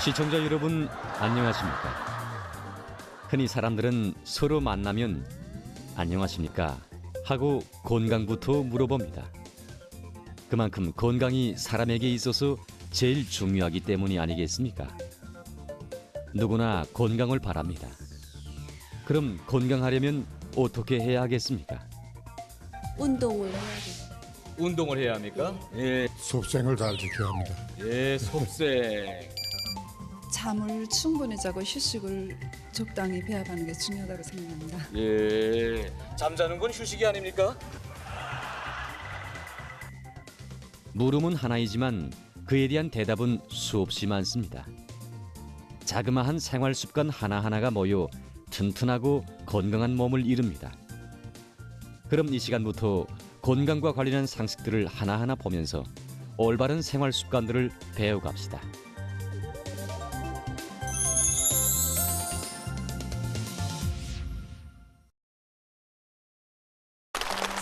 시청자 여러분, 안녕하십니까? 흔히 사람들은 서로 만나면 안녕하십니까? 하고 건강부터 물어봅니다. 그만큼 건강이 사람에게 있어서 제일 중요하기 때문이 아니겠습니까? 누구나 건강을 바랍니다. 그럼 건강하려면 어떻게 해야 하겠습니까? 운동을 해야죠. 운동을 해야 합니까? 예, 섭생을 잘 지켜야 합니다. 예, 섭생. 잠을 충분히 자고 휴식을 적당히 배합하는 게 중요하다고 생각합니다. 예, 잠자는 건 휴식이 아닙니까? 물음은 하나이지만 그에 대한 대답은 수없이 많습니다. 자그마한 생활 습관 하나하나가 모여 튼튼하고 건강한 몸을 이룹니다. 그럼 이 시간부터 건강과 관련한 상식들을 하나하나 보면서 올바른 생활 습관들을 배워갑시다.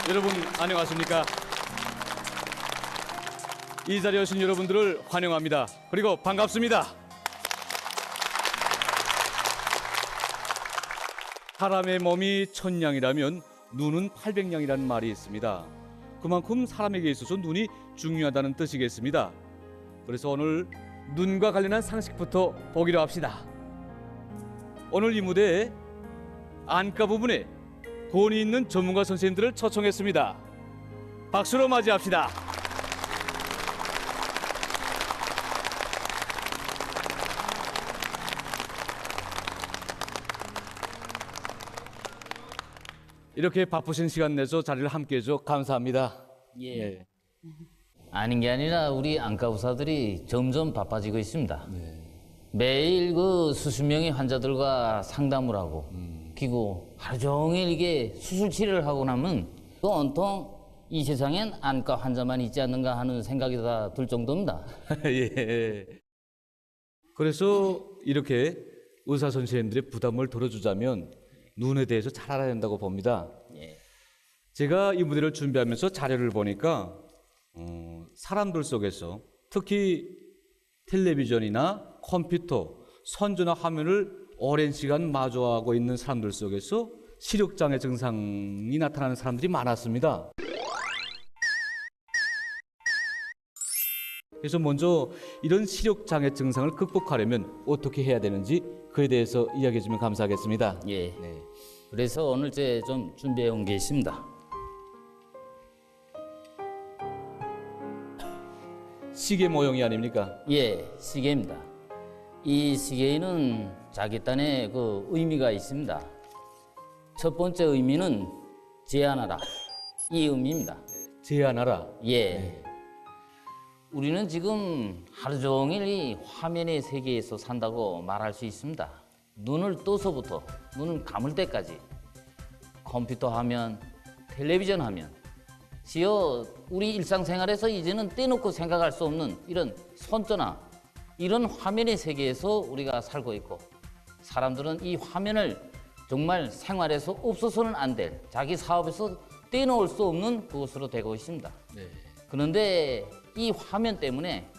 여러분 안녕하십니까? 이 자리에 오신 여러분들을 환영합니다. 그리고 반갑습니다. 사람의 몸이 1000냥이라면 눈은 800냥이라는 말이 있습니다. 그만큼 사람에게 있어서 눈이 중요하다는 뜻이겠습니다. 그래서 오늘 눈과 관련한 상식부터 보기로 합시다. 오늘 이 무대에 안과 부분에 권위 있는 전문가 선생님들을 초청했습니다. 박수로 맞이합시다. 이렇게 바쁘신 시간 내서 자리를 함께 해줘 감사합니다. 예. 아닌 게 아니라 우리 안과 의사들이 점점 바빠지고 있습니다. 매일 그 수십 명의 환자들과 상담을 하고 그리고 하루 종일 이게 수술 치료를 하고 나면 그 온통 이 세상엔 안과 환자만 있지 않는가 하는 생각이 다 들 정도입니다. 예. 그래서 이렇게 의사 선생님들의 부담을 덜어주자면 눈에 대해서 잘 알아야 된다고 봅니다. 예. 제가 이 무대를 준비하면서 자료를 보니까 사람들 속에서 특히 텔레비전이나 컴퓨터, 선전화 화면을 오랜 시간 마주하고 있는 사람들 속에서 시력장애 증상이 나타나는 사람들이 많았습니다. 그래서 먼저 이런 시력장애 증상을 극복하려면 어떻게 해야 되는지 그에 대해서 이야기해 주면 감사하겠습니다. 예. 네. 그래서 오늘 제 좀 준비해 온 게 있습니다. 시계 모형이 아닙니까? 예, 시계입니다. 이 시계에는 자기 딴에 그 의미가 있습니다. 첫 번째 의미는 제한하라. 이 의미입니다. 제한하라. 예. 우리는 지금 하루 종일 이 화면의 세계에서 산다고 말할 수 있습니다. 눈을 떠서부터 눈을 감을 때까지 컴퓨터 화면, 텔레비전 화면, 지어 우리 일상생활에서 이제는 떼놓고 생각할 수 없는 이런 손전화, 이런 화면의 세계에서 우리가 살고 있고 사람들은 이 화면을 정말 생활에서 없어서는 안 될 자기 사업에서 떼놓을 수 없는 그것으로 되고 있습니다. 네. 그런데 이 화면 때문에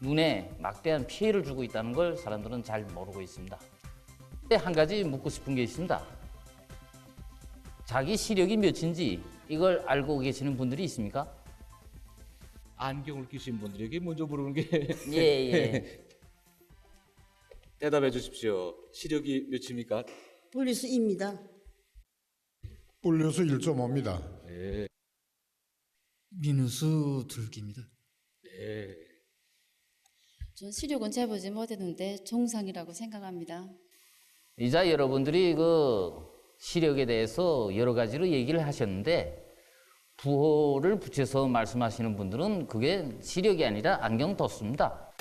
눈에 막대한 피해를 주고 있다는 걸 사람들은 잘 모르고 있습니다. 근데 한 가지 묻고 싶은 게 있습니다. 자기 시력이 몇인지 이걸 알고 계시는 분들이 있습니까? 안경을 끼신 분들에게 먼저 물어보는 게 예. 대답해 주십시오. 시력이 몇입니까? 분리수입니다. 뿔려서 1.5입니다. 네. 민우수 둘기입니다. 네. 전 시력은 재보지 못했는데 정상이라고 생각합니다. 이자 여러분들이 그 시력에 대해서 여러 가지로 얘기를 하셨는데 부호를 붙여서 말씀하시는 분들은 그게 시력이 아니라 안경 덧수입니다.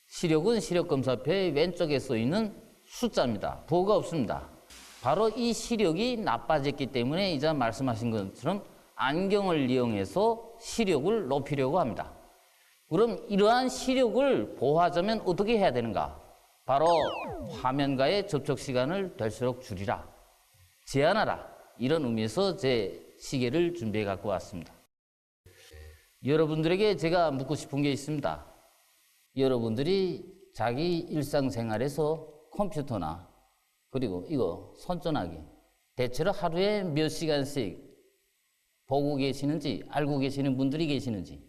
시력은 시력검사표의 왼쪽에 써 있는 숫자입니다. 부호가 없습니다. 바로 이 시력이 나빠졌기 때문에 이자 말씀하신 것처럼 안경을 이용해서 시력을 높이려고 합니다. 그럼 이러한 시력을 보호하자면 어떻게 해야 되는가? 바로 화면과의 접촉 시간을 될수록 줄이라, 제한하라, 이런 의미에서 제 시계를 준비해 갖고 왔습니다. 여러분들에게 제가 묻고 싶은 게 있습니다. 여러분들이 자기 일상생활에서 컴퓨터나 그리고 이거 손전화기 대체로 하루에 몇 시간씩 보고 계시는지 알고 계시는 분들이 계시는지.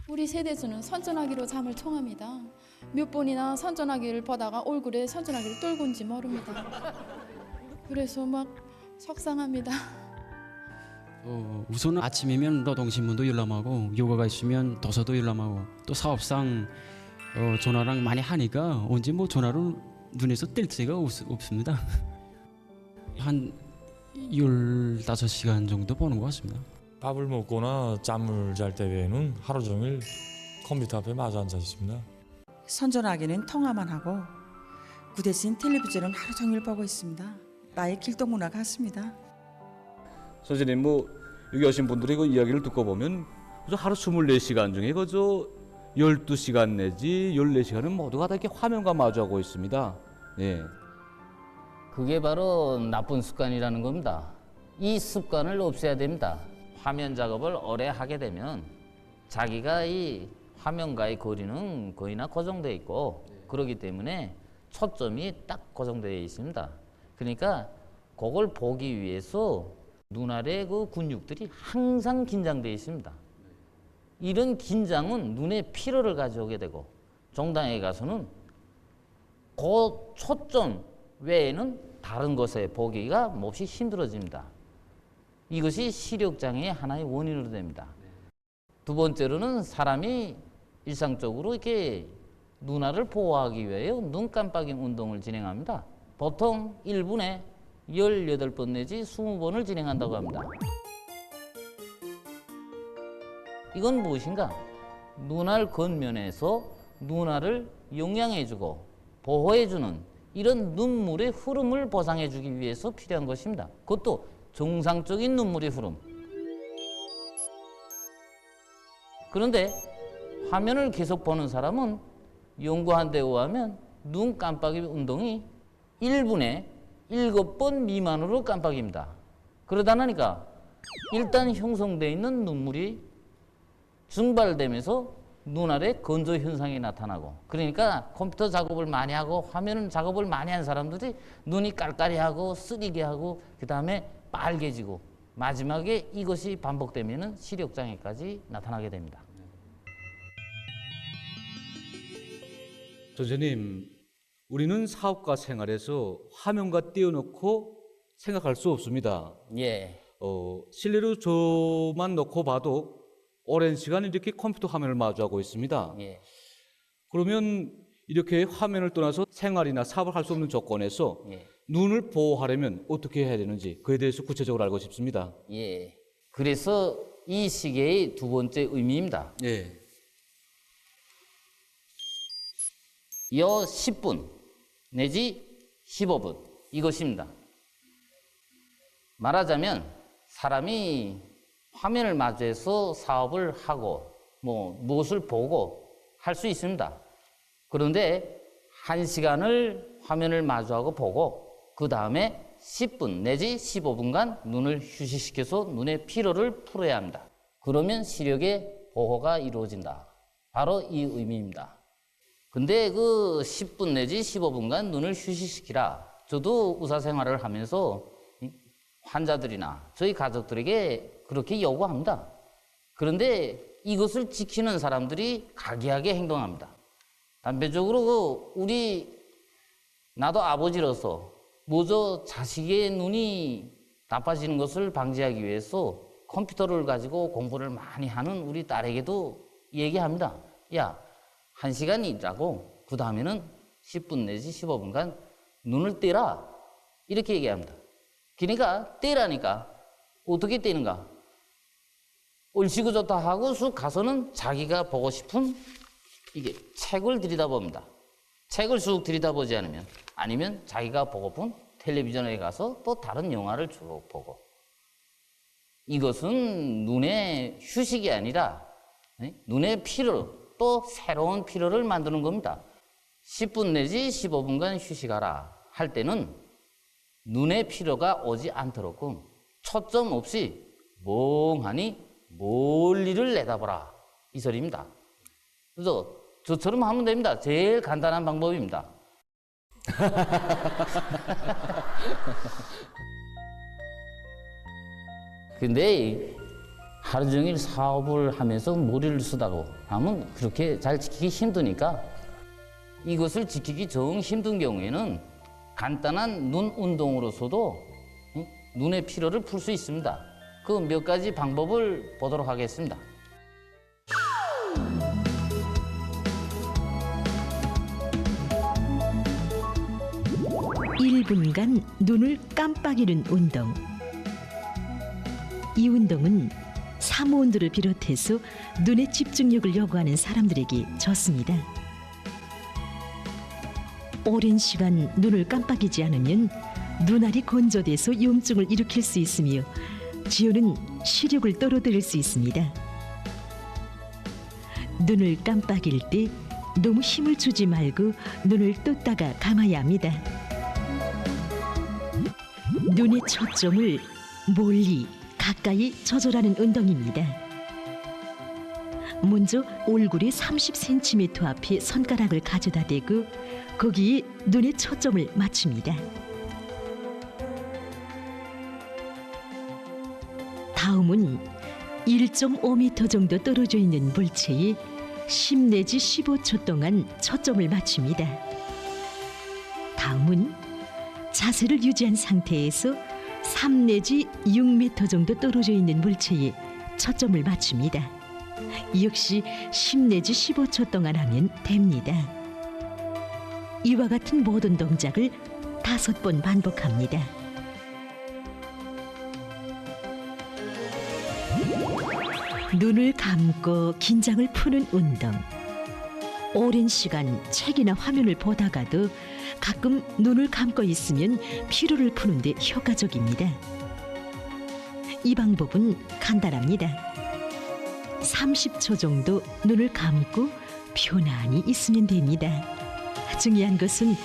우리 세대에서는 선전하기로 잠을 청합니다. 몇 번이나 선전하기를 보다가 얼굴에 선전하기를 떨군지 모릅니다. 그래서 막 속상합니다. 우선 아침이면 노동신문도 열람하고 요가가 있으면 도서도 열람하고 또 사업상 전화랑 많이 하니까 언제 뭐 전화를 눈에서 뗄 새가 없습니다. 한 15시간 정도 보는 것 같습니다. 밥을 먹거나 잠을 잘 때 외에는 하루 종일 컴퓨터 앞에 마주 앉아 있습니다. 선전하기는 통화만 하고 그 대신 텔레비전은 하루 종일 보고 있습니다. 나의 길동무나 같습니다. 선생님 뭐 여기 오신 분들이 그 이야기를 듣고 보면 그저 하루 24시간 중에 그저 12시간 내지 14시간은 모두가 다 이렇게 화면과 마주하고 있습니다. 예. 그게 바로 나쁜 습관이라는 겁니다. 이 습관을 없애야 됩니다. 화면 작업을 오래 하게 되면 자기가 이 화면과의 거리는 거의나 고정되어 있고 그렇기 때문에 초점이 딱 고정되어 있습니다. 그러니까 그걸 보기 위해서 눈 아래 그 근육들이 항상 긴장되어 있습니다. 이런 긴장은 눈에 피로를 가져오게 되고 종당에 가서는 그 초점 외에는 다른 것에 보기가 몹시 힘들어집니다. 이것이 시력장애의 하나의 원인으로 됩니다. 두 번째로는 사람이 일상적으로 이렇게 눈알을 보호하기 위하여 눈 깜빡이 운동을 진행합니다. 보통 1분에 18번 내지 20번을 진행한다고 합니다. 이건 무엇인가? 눈알 겉면에서 눈알을 영양해주고 보호해주는 이런 눈물의 흐름을 보상해주기 위해서 필요한 것입니다. 그것도 정상적인 눈물의 흐름. 그런데 화면을 계속 보는 사람은 연구한 데 의하면 눈 깜빡이 운동이 1분에 7번 미만으로 깜빡입니다. 그러다 보니까 일단 형성되어 있는 눈물이 증발되면서 눈알에 건조 현상이 나타나고, 그러니까 컴퓨터 작업을 많이 하고 화면 작업을 많이 한 사람들이 눈이 깔깔이하고 쓰리게 하고 그 다음에 빨개지고 마지막에 이것이 반복되면 시력장애까지 나타나게 됩니다. 선생님, 우리는 사업가 생활에서 화면과 띄워놓고 생각할 수 없습니다. 예. 실내로 저만 놓고 봐도 오랜 시간 이렇게 컴퓨터 화면을 마주하고 있습니다. 예. 그러면 이렇게 화면을 떠나서 생활이나 사업을 할 수 없는 조건에서 예. 눈을 보호하려면 어떻게 해야 되는지 그에 대해서 구체적으로 알고 싶습니다. 예. 그래서 이 시계의 두 번째 의미입니다. 예. 요 10분 내지 15분 이것입니다. 말하자면 사람이 화면을 마주해서 사업을 하고 무엇을 보고 할 수 있습니다. 그런데 1시간을 화면을 마주하고 보고 그 다음에 10분 내지 15분간 눈을 휴식시켜서 눈의 피로를 풀어야 합니다. 그러면 시력의 보호가 이루어진다. 바로 이 의미입니다. 근데 그 10분 내지 15분간 눈을 휴식시키라. 저도 의사 생활을 하면서 환자들이나 저희 가족들에게 그렇게 요구합니다. 그런데 이것을 지키는 사람들이 가기하게 행동합니다. 단편적으로 나도 아버지로서 먼저 자식의 눈이 나빠지는 것을 방지하기 위해서 컴퓨터를 가지고 공부를 많이 하는 우리 딸에게도 얘기합니다. 야, 1시간 일하고 그 다음에는 10분 내지 15분간 눈을 떼라. 이렇게 얘기합니다. 그러니까 떼라니까 어떻게 떼는가? 얼씨구 좋다 하고 쑥 가서는 자기가 보고 싶은 이게 책을 들여다봅니다. 책을 쑥 들여다보지 않으면 아니면 자기가 보고픈 텔레비전에 가서 또 다른 영화를 쭉 보고, 이것은 눈의 휴식이 아니라 눈의 피로, 또 새로운 피로를 만드는 겁니다. 10분 내지 15분간 휴식하라 할 때는 눈에 피로가 오지 않도록끔 초점 없이 멍하니 멀리를 내다보라 이 소리입니다. 그래서 저처럼 하면 됩니다. 제일 간단한 방법입니다. 근데 하루 종일 사업을 하면서 머리를 쓰다고 하면 그렇게 잘 지키기 힘드니까 이것을 지키기 정 힘든 경우에는 간단한 눈 운동으로서도 눈의 피로를 풀 수 있습니다. 그 몇 가지 방법을 보도록 하겠습니다. 일 분간 눈을 깜빡이는 운동. 이 운동은 사모온도를 비롯해서 눈의 집중력을 요구하는 사람들에게 좋습니다. 오랜 시간 눈을 깜빡이지 않으면 눈알이 건조돼서 염증을 일으킬 수 있으며 지우는 시력을 떨어뜨릴 수 있습니다. 눈을 깜빡일 때 너무 힘을 주지 말고 눈을 떴다가 감아야 합니다. 눈의 초점을 멀리 가까이 조절하는 운동입니다. 먼저 얼굴의 30cm 앞에 손가락을 가져다 대고 거기에 눈의 초점을 맞춥니다. 다음은 1.5m 정도 떨어져 있는 물체에 10 내지 15초 동안 초점을 맞춥니다. 다음은 자세를 유지한 상태에서 3 내지 6m 정도 떨어져 있는 물체에 초점을 맞춥니다. 역시 10 내지 15초 동안 하면 됩니다. 이와 같은 모든 동작을 5번 반복합니다. 눈을 감고 긴장을 푸는 운동. 오랜 시간 책이나 화면을 보다가도 가끔 눈을 감고 있으면 피로를 푸는데 효과적입니다. 이 방법은 간단합니다. 30초 정도 눈을 감고 편안히 있으면 됩니다. 중요한 것은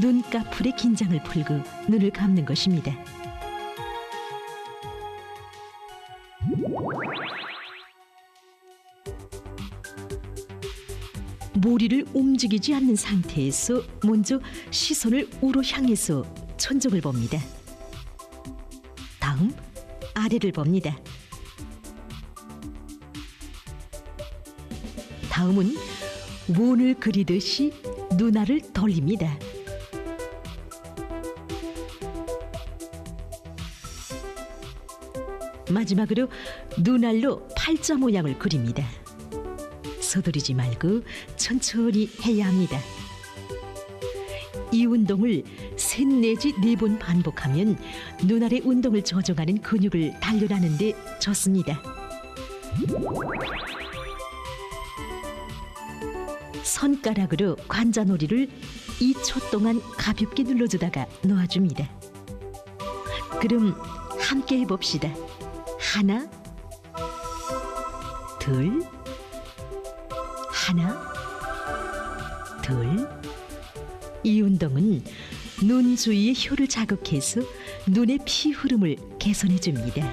눈꺼풀의 긴장을 풀고 눈을 감는 것입니다. 머리를 움직이지 않는 상태에서 먼저 시선을 우로 향해서 천정을 봅니다. 다음 아래를 봅니다. 다음은 원을 그리듯이 눈알을 돌립니다. 마지막으로 눈알로 팔자 모양을 그립니다. 서두르지 말고 천천히 해야 합니다. 이 운동을 3 내지 4번 반복하면 눈알의 운동을 조정하는 근육을 단련하는 데 좋습니다. 손가락으로 관자놀이를 2초 동안 가볍게 눌러주다가 놓아줍니다. 그럼 함께 해봅시다. 하나, 둘, 하나, 둘. 이 운동은 눈 주위의 혀를 자극해서 눈의 피 흐름을 개선해 줍니다.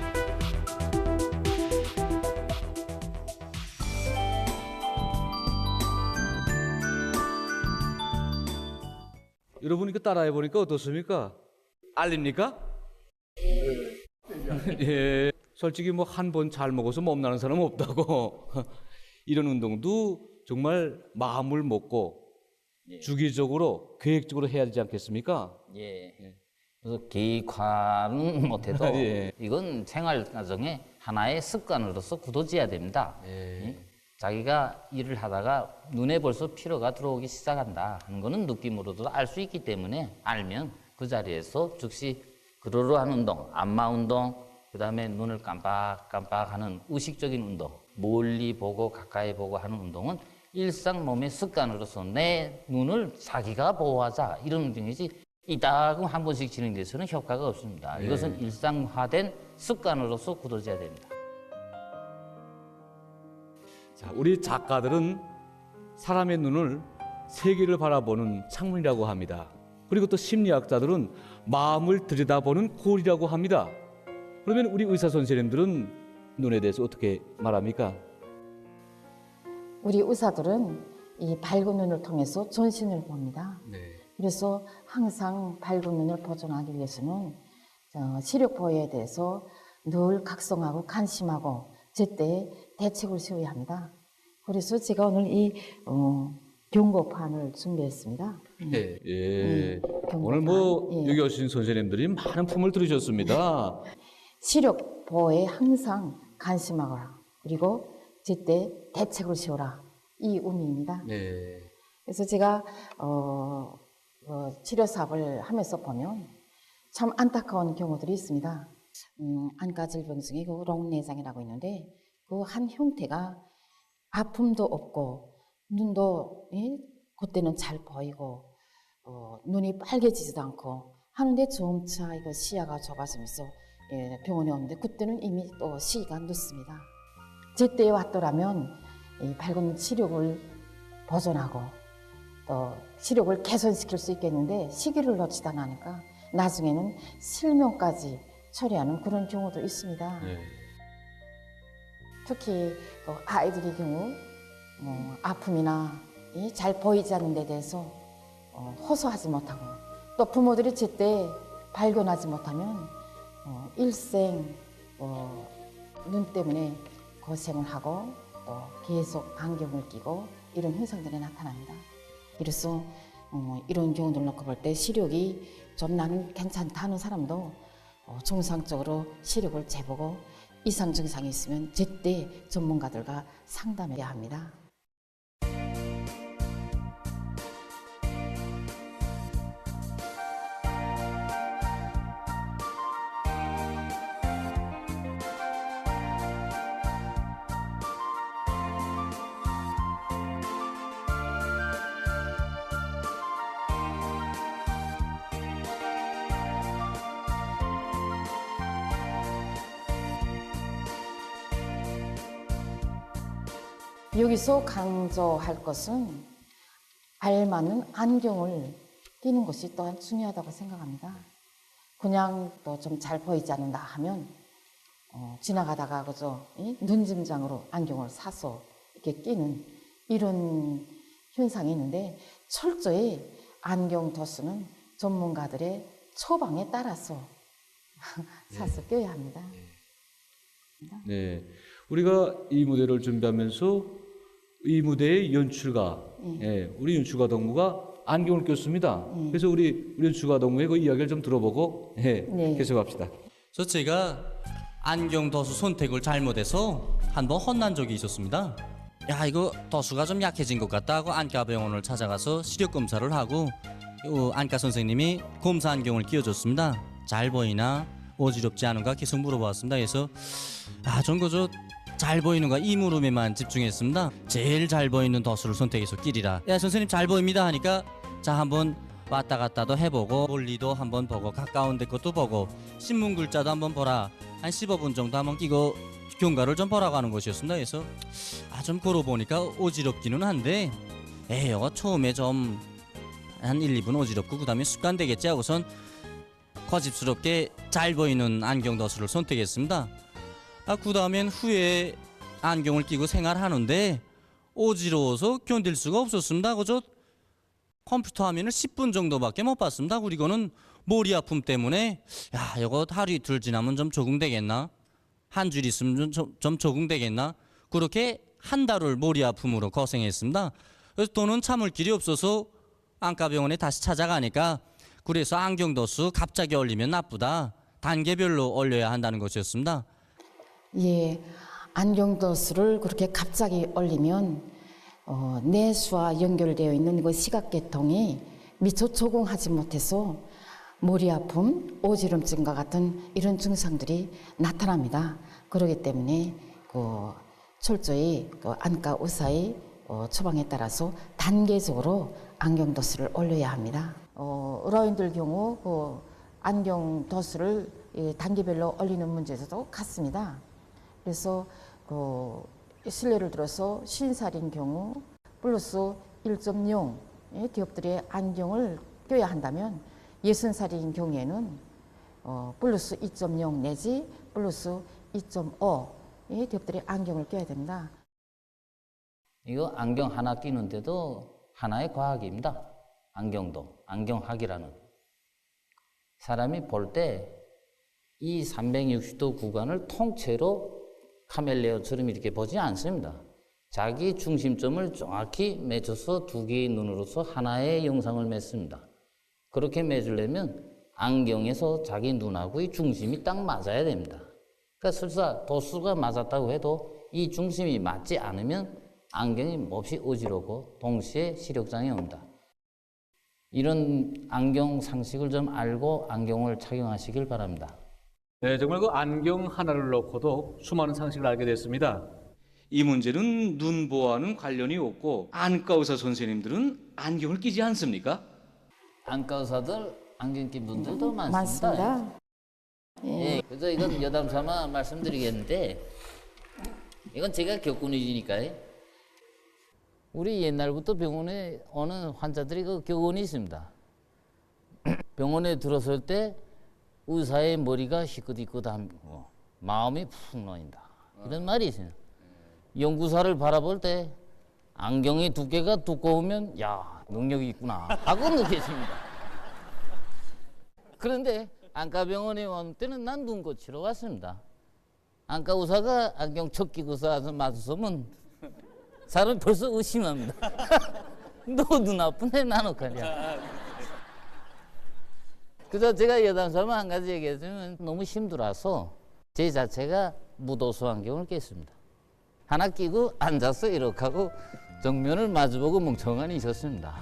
여러분이 따라해 보니까 어떻습니까? 알립니까? 예. 솔직히 뭐 한 번 잘 먹어서 몸나는 사람은 없다고. 이런 운동도 정말 마음을 먹고 주기적으로 계획적으로 해야 되지 않겠습니까? 예. 그래서 계획화는 못해도 예. 이건 생활 과정의 하나의 습관으로서 굳어져야 됩니다. 예. 자기가 일을 하다가 눈에 벌써 피로가 들어오기 시작한다 하는 거는 느낌으로도 알 수 있기 때문에 알면 그 자리에서 즉시 그러한 운동, 안마 운동, 그 다음에 눈을 깜빡깜빡하는 의식적인 운동, 멀리 보고 가까이 보고 하는 운동은 일상 몸의 습관으로서 내 눈을 자기가 보호하자 이런 운동이지 이따금 한 번씩 진행돼서는 효과가 없습니다. 네. 이것은 일상화된 습관으로서 굳어져야 됩니다. 자, 우리 작가들은 사람의 눈을 세계를 바라보는 창문이라고 합니다. 그리고 또 심리학자들은 마음을 들여다보는 골이라고 합니다. 그러면 우리 의사 선생님들은 눈에 대해서 어떻게 말합니까? 우리 의사들은 이 밝은 눈을 통해서 전신을 봅니다. 그래서 항상 밝은 눈을 보존하기 위해서는 시력 보호에 대해서 늘 각성하고 관심하고 제때 대책을 세워야 합니다. 그래서 제가 오늘 이 경고판을 준비했습니다. 오늘 뭐 여기 오신 선생님들이 많은 품을 들으셨습니다. 시력 보호에 항상 관심하거라. 그리고 제때 대책을 세워라. 이 의미입니다. 그래서 제가 치료 사업을 하면서 보면 참 안타까운 경우들이 있습니다. 안과 질병 중에 그 롱내장이라고 있는데 그 한 형태가 아픔도 없고 눈도 그때는 잘 보이고 눈이 빨개지지도 않고 하는데 점차 이거 시야가 좁아지면서 병원에 오는데 그때는 이미 또 시기가 늦습니다. 제때에 왔더라면 이 밝은 시력을 보존하고 또 시력을 개선시킬 수 있겠는데 시기를 놓치다 나니까 나중에는 실명까지 처리하는 그런 경우도 있습니다. 특히 아이들의 경우 아픔이나 잘 보이지 않는 데 대해서 호소하지 못하고 또 부모들이 제때 발견하지 못하면 일생 눈 때문에 고생을 하고 또 계속 안경을 끼고 이런 현상들이 나타납니다. 그래서 이런 경우들 놓고 볼 때 시력이 좀 나는 괜찮다 하는 사람도 정상적으로 시력을 재보고 이상 증상이 있으면 제때 전문가들과 상담해야 합니다. 여기서 강조할 것은 알맞는 안경을 끼는 것이 또한 중요하다고 생각합니다. 그냥 또 좀 잘 보이지 않는다 하면 지나가다가 그저 눈짐장으로 안경을 사서 이렇게 끼는 이런 현상이 있는데 철저히 안경 도수는 전문가들의 처방에 따라서 사서 껴야 합니다. 네, 우리가 이 무대를 준비하면서 이 무대의 연출가, 우리 연출가 동무가 안경을 꼈습니다. 그래서 우리 연출가 동무의 그 이야기를 좀 들어보고 계속합시다. 그래서 제가 안경 도수 선택을 잘못해서 한번 혼난 적이 있었습니다. 야, 이거 도수가 좀 약해진 것 같다 하고 안과 병원을 찾아가서 시력 검사를 하고 안과 선생님이 검사 안경을 끼워줬습니다. 잘 보이나 어지럽지 않은가 계속 물어봤습니다. 그래서 전 그저 잘 보이는가 이 물음에만 집중했습니다. 제일 잘 보이는 도수를 선택해서 끼리라. 야, 선생님 잘 보입니다 하니까 자, 한번 왔다 갔다도 해보고 멀리도 한번 보고 가까운 데 것도 보고 신문 글자도 한번 보라. 한 15분 정도 한번 끼고 경과를 좀 보라고 하는 것이었습니다. 그래서 좀 걸어보니까 어지럽기는 한데 이거 처음에 좀 한 1, 2분 어지럽고 그 다음에 습관되겠지 하고선 거짓스럽게 잘 보이는 안경 도수를 선택했습니다. 그 다음엔 후에 안경을 끼고 생활하는데 어지러워서 견딜 수가 없었습니다. 그저 컴퓨터 화면을 10분 정도밖에 못 봤습니다. 그리고는 머리 아픔 때문에 이거 하루 이틀 지나면 좀 적응되겠나? 한 줄 있으면 좀 적응되겠나? 그렇게 한 달을 머리 아픔으로 고생했습니다. 그래서 또는 참을 길이 없어서 안과병원에 다시 찾아가니까 그래서 안경 도수 갑자기 올리면 나쁘다. 단계별로 올려야 한다는 것이었습니다. 예, 안경 도수를 그렇게 갑자기 올리면 뇌수와 연결되어 있는 그 시각계통이 미처 적응하지 못해서 머리 아픔, 어지럼증과 같은 이런 증상들이 나타납니다. 그렇기 때문에 철저히 안과 의사의 처방에 따라서 단계적으로 안경 도수를 올려야 합니다. 어르신들 경우 안경 도수를 단계별로 올리는 문제도 같습니다. 그래서 실례를 들어서 50살인 경우 플러스 1.0 기업들의 안경을 껴야 한다면 60살인 경우에는 플러스 2.0 내지 플러스 2.5의 뎁들이 안경을 껴야 됩니다. 이거 안경 하나 끼는데도 하나의 과학입니다. 안경도, 안경학이라는. 사람이 볼 때 이 360도 구간을 통째로 카멜레온처럼 이렇게 보지 않습니다. 자기 중심점을 정확히 맺어서 두 개의 눈으로서 하나의 영상을 맺습니다. 그렇게 맺으려면 안경에서 자기 눈하고의 중심이 딱 맞아야 됩니다. 그러니까 설사 도수가 맞았다고 해도 이 중심이 맞지 않으면 안경이 몹시 어지럽고 동시에 시력장애 옵니다. 이런 안경 상식을 좀 알고 안경을 착용하시길 바랍니다. 네, 정말 그 안경 하나를 놓고도 수많은 상식을 알게 됐습니다. 이 문제는 눈보와는 관련이 없고 안과 의사 선생님들은 안경을 끼지 않습니까? 안과 의사들 안경 낀 분들도 많습니다. 예, 그래서 이건 여담 삼아 말씀드리겠는데 이건 제가 겪은 일이니까요. 우리 옛날부터 병원에 오는 환자들이 그 교훈이 있습니다. 병원에 들어설 때 의사의 머리가 희끗희끗하고 마음이 푹 놓인다. 이런 말이 있어요. 연구사를 바라볼 때 안경의 두께가 두꺼우면 야, 능력이 있구나 하고 느꼈습니다. 그런데 안과병원에 온 때는 난 눈 고치러 왔습니다. 안과 의사가 안경 첫 끼고서 와서 마주서면 사람 벌써 의심합니다. 너 눈 아픈데 난 어떡하냐. 그래서 제가 여담삼아 한 가지 얘기했으면 너무 힘들어서 제 자체가 무도수 안경을 꼈습니다. 하나 끼고 앉아서 이렇게 하고 정면을 마주보고 멍청하니 있었습니다.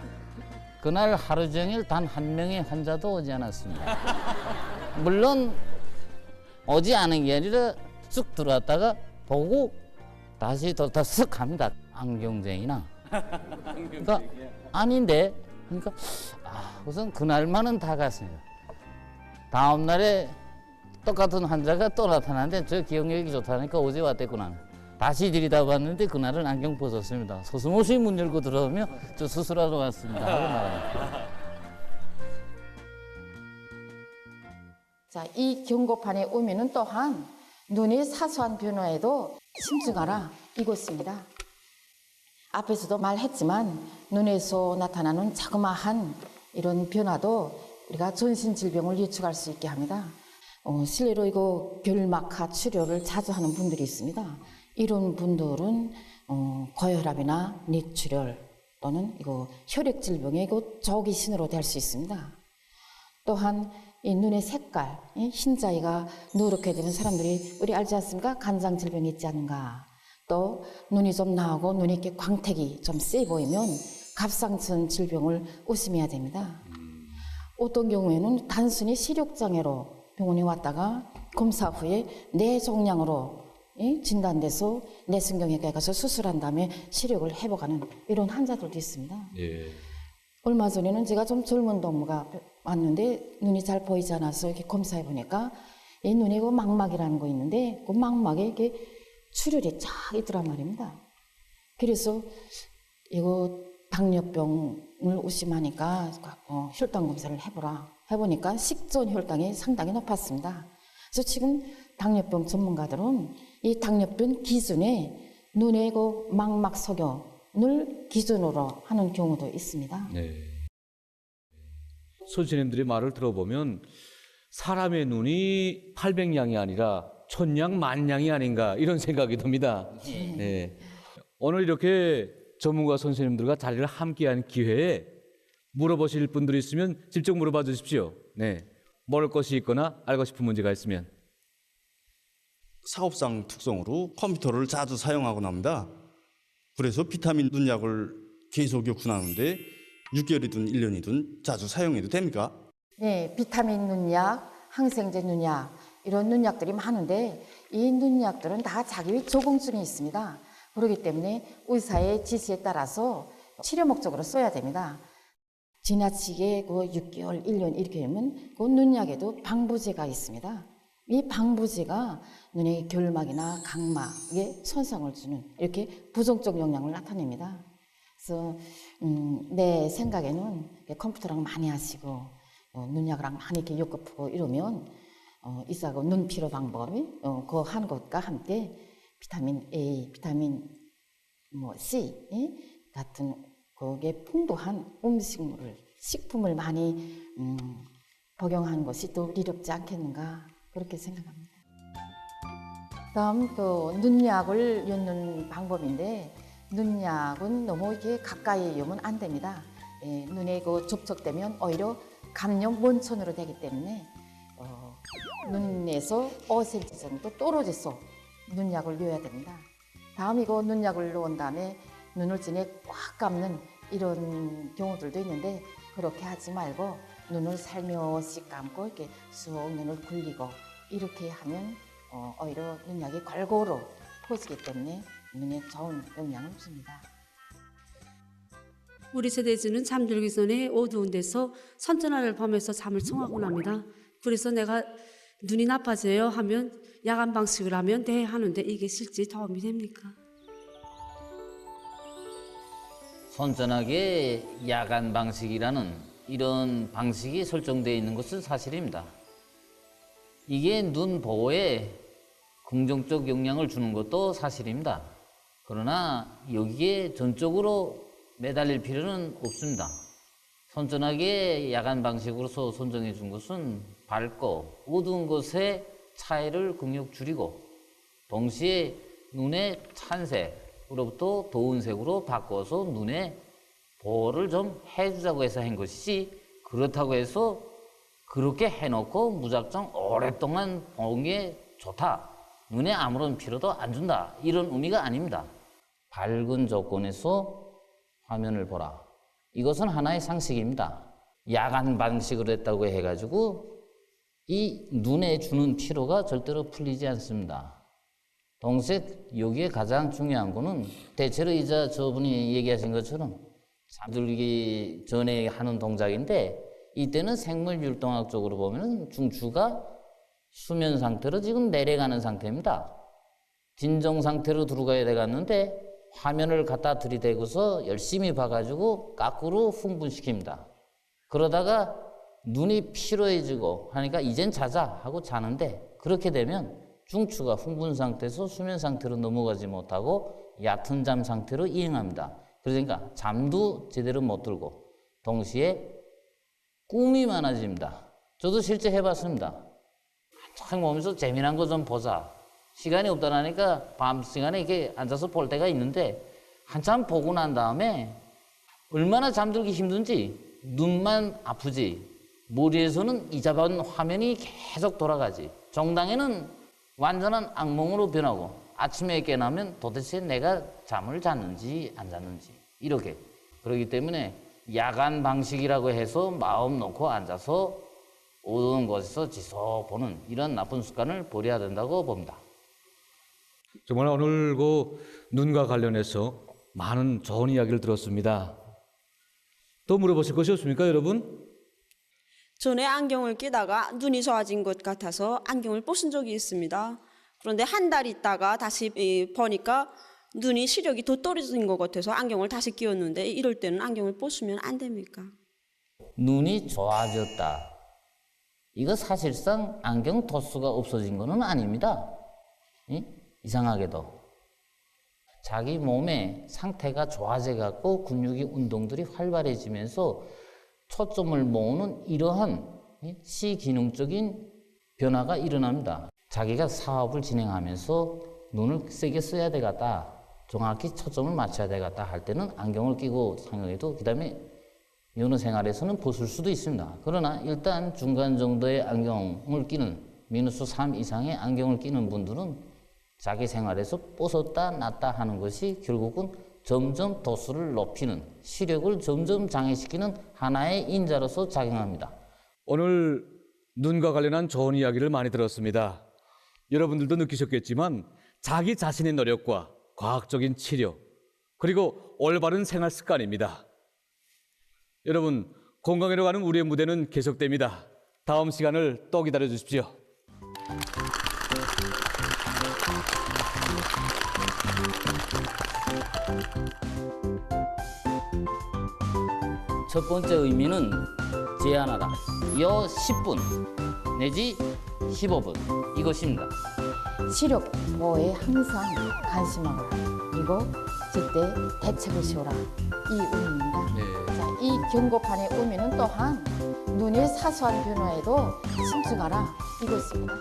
그날 하루 종일 단 한 명의 환자도 오지 않았습니다. 물론 오지 않은 게 아니라 쑥 들어왔다가 보고 다시 돌다 쓱 갑니다. 안경쟁이나. 그러니까 아닌데. 그러니까 우선 그날만은 다 갔습니다. 다음 날에 똑같은 환자가 또 나타났는데 저 기억력이 좋다니까 어제 왔댔구나. 다시 들여다봤는데 그날은 안경 벗었습니다. 서슴없이 문 열고 들어오며 저 수술하러 왔습니다 하고 나갑니다. 자, 이 경고판에 오면은 또한 눈의 사소한 변화에도 심증하라 이것입니다. 앞에서도 말했지만 눈에서 나타나는 자그마한 이런 변화도 우리가 전신 질병을 예측할 수 있게 합니다. 실례로 이거 결막하 치료를 자주 하는 분들이 있습니다. 이런 분들은 고혈압이나 뇌출혈 또는 이거 혈액 질병의 이거 조기 신호로 될 수 있습니다. 또한 이 눈의 색깔, 흰자위가 누렇게 되면 사람들이 우리 알지 않습니까? 간장 질병이 있지 않은가. 또 눈이 좀 나오고 눈에 이렇게 광택이 좀 세 보이면 갑상선 질병을 의심해야 됩니다. 어떤 경우에는 단순히 시력장애로 병원에 왔다가 검사 후에 뇌종양으로 진단돼서 뇌신경외과에 가서 수술한 다음에 시력을 회복하는 이런 환자들도 있습니다. 예. 얼마 전에는 제가 좀 젊은 동무가 왔는데 눈이 잘 보이지 않아서 이렇게 검사해 보니까 이 눈에 그 망막이라는 거 있는데 그 망막에 이렇게 출혈이 쫙 있더란 말입니다. 그래서 이거 당뇨병을 의심하니까 혈당 검사를 해보라. 해보니까 식전 혈당이 상당히 높았습니다. 그래서 지금 당뇨병 전문가들은 이 당뇨병 기준에 눈의 그 망막 소견을 기준으로 하는 경우도 있습니다. 네. 선생님들의 말을 들어보면 사람의 눈이 800냥이 아니라 1000냥, 10,000냥이 아닌가 이런 생각이 듭니다. 네. 오늘 이렇게 전문가 선생님들과 자리를 함께한 기회에 물어보실 분들이 있으면 직접 물어봐 주십시오. 네. 모를 것이 있거나 알고 싶은 문제가 있으면. 사업상 특성으로 컴퓨터를 자주 사용하곤 합니다. 그래서 비타민 눈약을 계속 구하는데 6개월이든 1년이든 자주 사용해도 됩니까? 네, 비타민 눈약, 항생제 눈약 이런 눈약들이 많은데 이 눈약들은 다 자기의 적응증이 있습니다. 그렇기 때문에 의사의 지시에 따라서 치료 목적으로 써야 됩니다. 지나치게 그 6개월, 1년 이렇게 되면 그 눈약에도 방부제가 있습니다. 이 방부제가 눈의 결막이나 각막에 손상을 주는 이렇게 부정적 영향을 나타냅니다. 그래서 내 생각에는 컴퓨터랑 많이 하시고 눈약이랑 많이 이렇게 욕급하고 이러면 이사고 눈 피로 방법이 그 하는 것과 함께 비타민 A, 비타민 C 같은 거기에 풍부한 식품을 많이 복용하는 것이 더 이롭지 않겠는가 그렇게 생각합니다. 다음 그 눈약을 엮는 방법인데 눈약은 너무 이렇게 가까이 엮으면 안 됩니다. 눈에 그 접촉되면 오히려 감염 원천으로 되기 때문에 눈에서 5cm 정도 떨어져서 눈약을 넣어야 됩니다. 다음 이거 눈약을 넣은 다음에 눈을 진에 꽉 감는 이런 경우들도 있는데 그렇게 하지 말고 눈을 살며시 감고 이렇게 쑥 눈을 굴리고 이렇게 하면 오히려 눈약이 골고루 퍼지기 때문에 눈에 좋은 영향을 줍니다. 우리 세대에서는 잠들기 전에 어두운 데서 선전화를 보면서 잠을 청하곤 합니다. 그래서 내가 눈이 나빠져요 하면 야간 방식을 하면 네 하는데 이게 실제 도움이 됩니까? 선전하게 야간 방식이라는 이런 방식이 설정되어 있는 것은 사실입니다. 이게 눈 보호에 긍정적 영향을 주는 것도 사실입니다. 그러나 여기에 전적으로 매달릴 필요는 없습니다. 선전하게 야간 방식으로서 선정해 준 것은 밝고 어두운 것의 차이를 극력 줄이고 동시에 눈의 찬색으로부터 더운 색으로 바꿔서 눈의 보호를 좀 해주자고 해서 한 것이지 그렇다고 해서 그렇게 해놓고 무작정 오랫동안 보는 게 좋다. 눈에 아무런 피로도 안 준다. 이런 의미가 아닙니다. 밝은 조건에서 화면을 보라. 이것은 하나의 상식입니다. 야간 방식으로 했다고 해가지고 이 눈에 주는 피로가 절대로 풀리지 않습니다. 동시에 여기에 가장 중요한 거는 대체로 이제 저분이 얘기하신 것처럼 잠들기 전에 하는 동작인데 이때는 생물율동학적으로 보면 중추가 수면 상태로 지금 내려가는 상태입니다. 진정 상태로 들어가야 되겠는데 화면을 갖다 들이대고서 열심히 봐가지고 거꾸로 흥분시킵니다. 그러다가 눈이 피로해지고 하니까 이젠 자자 하고 자는데 그렇게 되면 중추가 흥분 상태에서 수면 상태로 넘어가지 못하고 얕은 잠 상태로 이행합니다. 그러니까 잠도 제대로 못 들고 동시에 꿈이 많아집니다. 저도 실제 해봤습니다. 한참 보면서 재미난 거 좀 보자. 시간이 없다라니까 밤 시간에 이렇게 앉아서 볼 때가 있는데 한참 보고 난 다음에 얼마나 잠들기 힘든지 눈만 아프지 머리에서는 이자반 화면이 계속 돌아가지 정당에는 완전한 악몽으로 변하고 아침에 깨나면 도대체 내가 잠을 잤는지 안 잤는지 이렇게 그렇기 때문에 야간 방식이라고 해서 마음 놓고 앉아서 어두운 곳에서 지속 보는 이런 나쁜 습관을 버려야 된다고 봅니다. 정말 오늘 그 눈과 관련해서 많은 좋은 이야기를 들었습니다. 또 물어보실 것이 없습니까, 여러분? 전에 안경을 끼다가 눈이 좋아진 것 같아서 안경을 벗은 적이 있습니다. 그런데 한 달 있다가 다시 보니까 눈이 시력이 더 떨어진 것 같아서 안경을 다시 끼웠는데 이럴 때는 안경을 벗으면 안 됩니까? 눈이 좋아졌다. 이거 사실상 안경 도수가 없어진 거는 아닙니다. 이상하게도 자기 몸의 상태가 좋아져 갖고 근육의 운동들이 활발해지면서 초점을 모으는 이러한 시기능적인 변화가 일어납니다. 자기가 사업을 진행하면서 눈을 세게 써야 되겠다, 정확히 초점을 맞춰야 되겠다 할 때는 안경을 끼고 사용해도 그 다음에 여느 생활에서는 벗을 수도 있습니다. 그러나 일단 중간 정도의 안경을 끼는 미누스 3 이상의 안경을 끼는 분들은 자기 생활에서 벗었다 놨다 하는 것이 결국은 점점 도수를 높이는 시력을 점점 장애시키는 하나의 인자로서 작용합니다. 오늘 눈과 관련한 좋은 이야기를 많이 들었습니다. 여러분들도 느끼셨겠지만 자기 자신의 노력과 과학적인 치료 그리고 올바른 생활 습관입니다. 여러분 건강으로 가는 우리의 무대는 계속됩니다. 다음 시간을 또 기다려 주십시오. 첫 번째 의미는 제한하라. 여 10분 내지 15분 이것입니다. 시력 보호에 항상 관심하라. 그리고 제때 대책을 세우라. 이 의미입니다. 자, 이 경고판의 의미는 또한 눈의 사소한 변화에도 신중하라. 이것입니다.